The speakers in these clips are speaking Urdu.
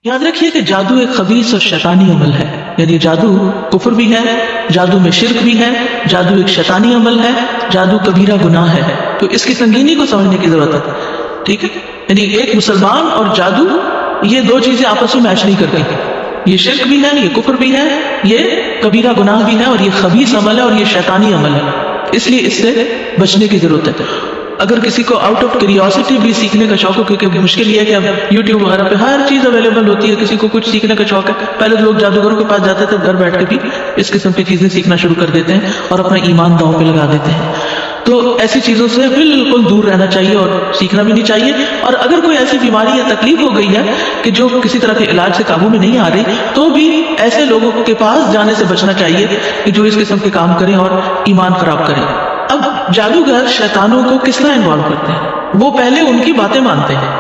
یاد رکھیے کہ جادو ایک خبیث اور شیطانی عمل ہے، یعنی جادو کفر بھی ہے، جادو میں شرک بھی ہے، جادو ایک شیطانی عمل ہے، جادو کبیرہ گناہ ہے، تو اس کی سنگینی کو سمجھنے کی ضرورت ہے. ٹھیک ہے، یعنی ایک مسلمان اور جادو یہ دو چیزیں آپس میں میچ نہیں کرتی. یہ شرک بھی ہے، یہ کفر بھی ہے، یہ کبیرہ گناہ بھی ہے، اور یہ خبیث عمل ہے، اور یہ شیطانی عمل ہے. اس لیے اس سے بچنے کی ضرورت ہے. اگر کسی کو آؤٹ آف کیوریوسٹی بھی سیکھنے کا شوق ہو، کیونکہ مشکل یہ ہے کہ اب یوٹیوب وغیرہ پہ ہر چیز اویلیبل ہوتی ہے، کسی کو کچھ سیکھنے کا شوق ہے. پہلے لوگ جادوگروں کے پاس جاتے تھے، گھر بیٹھ کے بھی اس قسم کی چیزیں سیکھنا شروع کر دیتے ہیں اور اپنا ایمان داؤں پہ لگا دیتے ہیں. تو ایسی چیزوں سے بالکل دور رہنا چاہیے اور سیکھنا بھی نہیں چاہیے. اور اگر کوئی ایسی بیماری یا تکلیف ہو گئی ہے کہ جو کسی طرح کے علاج سے قابو میں نہیں آ رہی، تو بھی ایسے لوگوں کے پاس جانے سے بچنا چاہیے کہ جو اس قسم کے کام کریں اور ایمان خراب کریں. اب جادوگر شیطانوں کو کس طرح انوالو کرتے ہیں؟ وہ پہلے ان کی باتیں مانتے ہیں،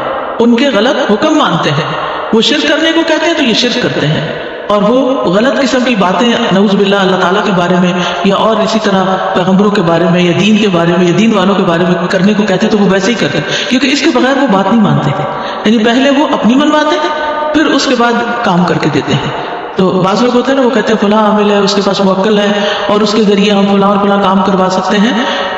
ان کے غلط حکم مانتے ہیں. وہ شرک کرنے کو کہتے ہیں تو یہ شرک کرتے ہیں، اور وہ غلط قسم کی باتیں نعوذ باللہ اللہ تعالیٰ کے بارے میں یا اور اسی طرح پیغمبروں کے بارے میں یا دین کے بارے میں یا دین والوں کے بارے میں کرنے کو کہتے ہیں، تو وہ ویسے ہی کرتے ہیں، کیونکہ اس کے بغیر وہ بات نہیں مانتے ہیں. یعنی پہلے وہ اپنی منواتے ہیں، پھر اس کے بعد کام کر کے دیتے ہیں. تو بعض لوگ ہوتے ہیں نا، وہ کہتے ہیں فلاں عامل ہے، اس کے پاس موکل ہے اور اس کے ذریعے ہم فلاں اور فلاں کام کروا سکتے ہیں.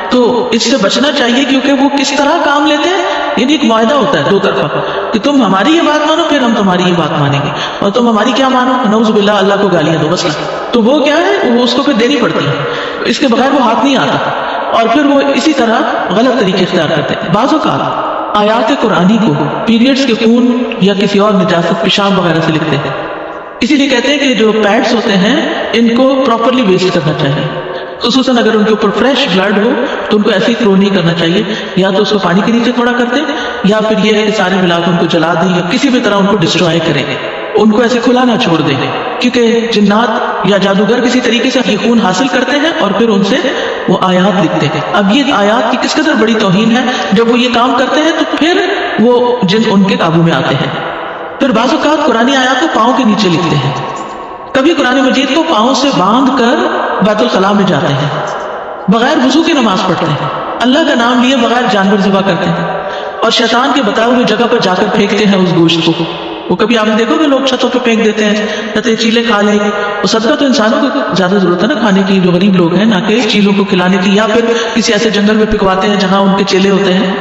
تو اس سے بچنا چاہیے، کیونکہ وہ کس طرح کام لیتے ہیں. یعنی ایک معاہدہ ہوتا ہے دو طرفہ کہ تم ہماری یہ بات مانو، پھر ہم تمہاری یہ بات مانیں گے، اور تم ہماری کیا مانو، نعوذ باللہ اللہ کو گالیاں دو بس. تو وہ کیا ہے، وہ اس کو پھر دینی پڑتی ہے، اس کے بغیر وہ ہاتھ نہیں آتا، اور پھر وہ اسی طرح غلط طریقے اختیار کرتے ہیں. بعض اوقات آیات قرآنی کو پیریڈز کے خون یا کسی اور نجاست پیشاب وغیرہ سے لکھتے ہیں. اسی لیے کہتے ہیں کہ جو پیڈس ہوتے ہیں ان کو پراپرلی ویسٹ کرنا چاہیے، خصوصاً اگر ان کے اوپر فریش بلڈ ہو تو ان کو ایسے ہی تھرو نہیں کرنا چاہیے. یا تو اس کو پانی کے نیچے تھوڑا کر دیں، یا پھر یہ ہے کہ سارے ملا کے ان کو جلا دیں، یا کسی بھی طرح ان کو ڈسٹرائے کریں، ان کو ایسے کھلا نہ چھوڑ دیں. کیونکہ جنات یا جادوگر کسی طریقے سے یہ خون حاصل کرتے ہیں اور پھر ان سے وہ آیات لکھتے ہیں. اب یہ آیات کی کس قدر بڑی توہین ہے، جب وہ یہ کام کرتے ہیں تو پھر وہ جن ان کے قابو میں آتے ہیں. پھر بعض اوقات قرآن آیات کو پاؤں کے نیچے لکھتے ہیں. کبھی قرآن مجید کو پاؤں سے باندھ کر بیت الخلاء میں جاتے ہیں، بغیر وضو کی نماز پڑھتے ہیں، اللہ کا نام لیے بغیر جانور ذبح کرتے ہیں، اور شیطان کے بتائے ہوئے جگہ پر جا کر پھینکتے ہیں اس گوشت کو. وہ کبھی آپ نے دیکھو کہ لوگ چھتوں پہ پھینک دیتے ہیں کہتے چیلے کھا لیں. وہ صدقہ تو انسانوں کو زیادہ ضرورت ہے نا کھانے کی، جو غریب لوگ ہیں، نہ کہ چیلوں کو کھلانے کی، یا پھر کسی ایسے جنگل میں پکواتے ہیں جہاں ان کے چیلے ہوتے ہیں.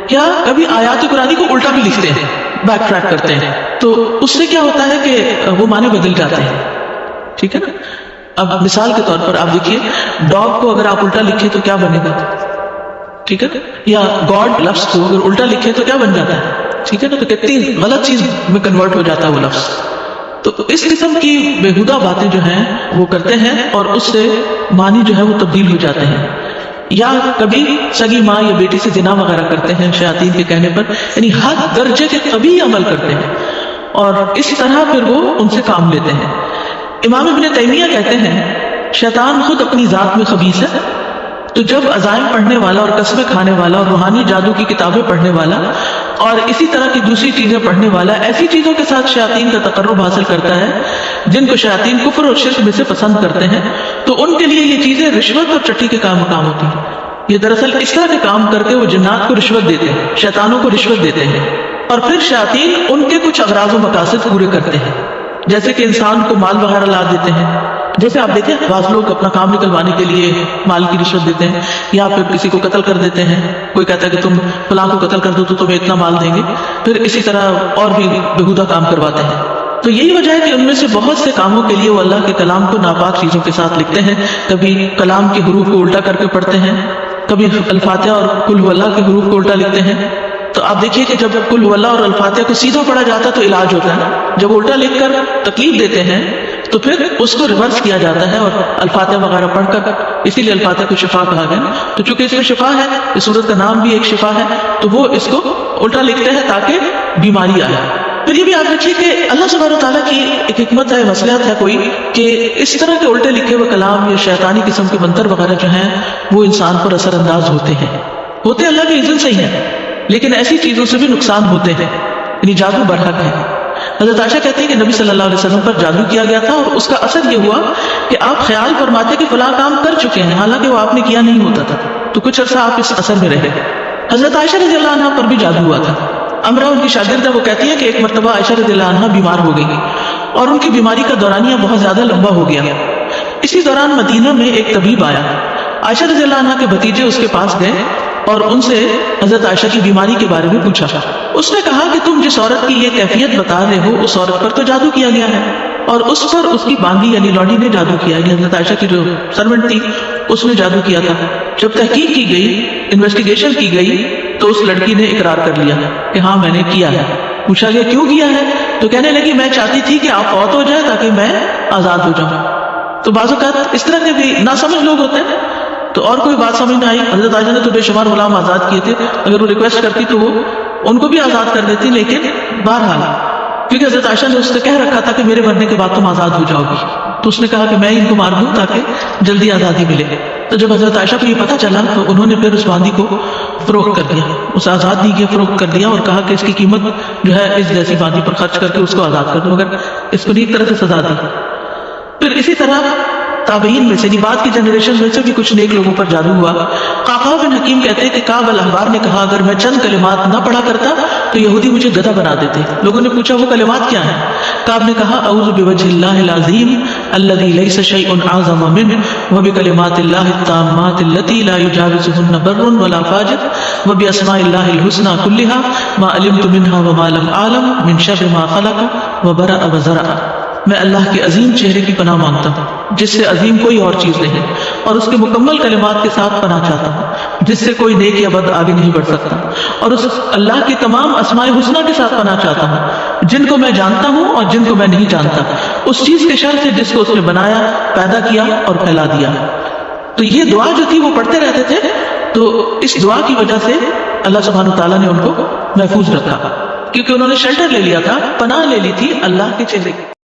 کیا کبھی آیات قرآنی کو الٹا بھی لکھتے ہیں، بیک ٹریک کرتے ہیں. تو اس سے کیا ہوتا ہے کہ وہ معنی بدل جاتے ہیں. ٹھیک ہے نا. اب مثال کے طور پر آپ دیکھیے، ڈاگ کو اگر آپ الٹا لکھیں تو کیا بنے گا؟ ٹھیک ہے. یا گاڈ لفظ کو اگر الٹا لکھیں تو کیا بن جاتا ہے؟ ٹھیک ہے نا. تو کتنی غلط چیز میں کنورٹ ہو جاتا ہے وہ لفظ. تو اس قسم کی بےہودہ باتیں جو ہیں وہ کرتے ہیں، اور اس سے معنی جو ہے وہ تبدیل ہو جاتے ہیں. یا کبھی سگی ماں یا بیٹی سے زنا وغیرہ کرتے ہیں شیاطین کے کہنے پر، یعنی حد درجے کے قبیح عمل کرتے ہیں، اور اس طرح پھر وہ ان سے کام لیتے ہیں. امام ابن تیمیہ کہتے ہیں شیطان خود اپنی ذات میں خبیث ہے. تو جب عزائم پڑھنے والا اور قسمیں کھانے والا اور روحانی جادو کی کتابیں پڑھنے والا اور اسی طرح کی دوسری چیزیں پڑھنے والا ایسی چیزوں کے ساتھ شیاطین کا تقرب حاصل کرتا ہے جن کو شیاطین کفر اور شرک میں سے پسند کرتے ہیں، تو ان کے لیے یہ چیزیں رشوت اور چٹھی کے کام ہوتی ہیں. یہ دراصل اس طرح کے کام کر کے وہ جنات کو رشوت دیتے ہیں، شیطانوں کو رشوت دیتے ہیں، اور پھر شیاطین ان کے کچھ اغراض و مقاصد پورے کرتے ہیں، جیسے کہ انسان کو مال وغیرہ لا دیتے ہیں. جیسے آپ دیکھیں بعض لوگ اپنا کام نکلوانے کے لیے مال کی رشوت دیتے ہیں، یا پھر کسی کو قتل کر دیتے ہیں. کوئی کہتا ہے کہ تم فلاں کو قتل کر دو تو تمہیں اتنا مال دیں گے، پھر اسی طرح اور بھی بےہودہ کام کرواتے ہیں. تو یہی وجہ ہے کہ ان میں سے بہت سے کاموں کے لیے وہ اللہ کے کلام کو ناپاک چیزوں کے ساتھ لکھتے ہیں. کبھی کلام کے حروف کو الٹا کر کے پڑھتے ہیں، کبھی الفاتحہ اور قل هو اللہ کے حروف کو الٹا لکھتے ہیں. تو آپ دیکھیے کہ جب قل هو اللہ اور الفاتحہ کو سیدھا پڑھا جاتا ہے تو علاج ہوتا ہے، جب الٹا لکھ کر تکلیف دیتے ہیں تو پھر اس کو ریورس کیا جاتا ہے اور الفاتحہ وغیرہ پڑھ کر، اسی لیے الفاتحہ کو شفا کہا گیا. تو چونکہ اس میں شفا ہے، اس سورت کا نام بھی ایک شفا ہے، تو وہ اس کو الٹا لکھتے ہیں تاکہ بیماری آئے. پھر یہ بھی یاد رکھیے کہ اللہ سبحانہ و تعالیٰ کی ایک حکمت ہے، مصلحت ہے کوئی، کہ اس طرح کے الٹے لکھے ہوئے کلام یا شیطانی قسم کے منتر وغیرہ جو ہیں وہ انسان پر اثر انداز ہوتے اللہ کے اذن سے ہی ہیں، لیکن ایسی چیزوں سے بھی نقصان ہوتے ہیں، یعنی جادو برحق ہے. حضرت عائشہ کہتے ہیں کہ نبی صلی اللہ علیہ وسلم پر جادو کیا گیا تھا، اور اس کا اثر یہ ہوا کہ آپ خیال فرماتے کہ فلاں کام کر چکے ہیں، حالانکہ وہ آپ نے کیا نہیں ہوتا تھا. تو کچھ عرصہ آپ اس اثر میں رہے. حضرت عائشہ رضی اللہ عنہ پر بھی جادو ہوا تھا، امرا ان کی شاگرد ہے، وہ کہتی ہے کہ ایک مرتبہ عائشہ رضی اللہ عنہا بیمار ہو گئی اور ان کی بیماری کا دورانیہ بہت زیادہ لمبا ہو گیا. اسی دوران مدینہ میں ایک طبیب آیا. عائشہ رضی اللہ عنہا کے بھتیجے اس کے پاس گئے اور ان سے حضرت عائشہ کی بیماری کے بارے میں پوچھا. اس نے کہا کہ تم جس عورت کی یہ کیفیت بتا رہے ہو اس عورت پر تو جادو کیا گیا ہے، اور اس پر اس کی باندھی یعنی لونڈی نے جادو کیا، یعنی حضرت عائشہ کی جو سرونٹ تھی اس نے جادو کیا تھا. جب تحقیق کی گئی، انویسٹیگیشن کی گئی، تو اس لڑکی نے اقرار کر لیا کہ ہاں میں نے کیا ہے. پوچھا گیا کیوں کیا ہے، تو کہنے لگی میں چاہتی تھی کہ آپ فوت ہو جائے تاکہ میں آزاد ہو جاؤں. تو بعض اوقات اس طرح کے بھی ناسمجھ لوگ ہوتے ہیں. تو اور کوئی بات سمجھ میں آئی، حضرت عائشہ نے تو بے شمار غلام آزاد کیے تھے، اگر وہ ریکویسٹ کرتی تو وہ ان کو بھی آزاد کر دیتی، لیکن بہرحال کیونکہ حضرت عائشہ نے اس سے کہہ رکھا تھا کہ میرے مرنے کے بعد تم آزاد ہو جاؤ گی، تو اس نے کہا کہ میں ان کو مار دوں تاکہ جلدی آزادی ملے. تو جب حضرت عائشہ کو یہ پتہ چلا تو انہوں نے پھر اس باندھی کو فروخت کر دیا، اسے آزاد نہیں کیا، فروخت کر دیا اور کہا کہ اس کی قیمت جو ہے اس جیسی باندھی پر خرچ کر کے اس کو آزاد کر دو، مگر اس کو نیک طرح سے سزا دی. پھر اسی طرح تابعین میں سے بعد کی جنریشن میں سے بھی کچھ نیک لوگوں پر جادو ہوا. قعقاع بن حکیم کہتے ہیں کہ کعب الاحبار نے کہا اگر میں چند کلمات نہ پڑھا کرتا تو یہودی مجھے گدھا بنا دیتے. لوگوں نے پوچھا وہ کلمات کیا ہیں؟ کعب نے کہا اعوذ بوجہ اللہ العظیم الذی لیس شیء اعظم منہ وبکلمات اللہ التامات التی لا یجاوزہن بر ولا فاجر وباسماء اللہ الحسنی کلہا ما علمت منہا وما لم اعلم من شر ما خلق وبرأ وزرع. میں اللہ کے عظیم چہرے کی پناہ مانگتا ہوں جس سے عظیم کوئی اور چیز نہیں، اور اس کے مکمل کلمات کے ساتھ پناہ چاہتا ہوں جس سے کوئی نیک یا بد آگے نہیں بڑھ سکتا، اور اس اللہ کی تمام اسماء حسنہ کے ساتھ پناہ چاہتا ہوں جن کو میں جانتا ہوں اور جن کو میں نہیں جانتا، اس چیز کے شر سے جس کو اس نے بنایا، پیدا کیا اور پھیلا دیا. تو یہ دعا جو تھی وہ پڑھتے رہتے تھے. تو اس دعا کی وجہ سے اللہ سبحانہ تعالیٰ نے ان کو محفوظ رکھا، کیونکہ انہوں نے شیلٹر لے لیا تھا، پناہ لے لی تھی اللہ کے چہرے کی.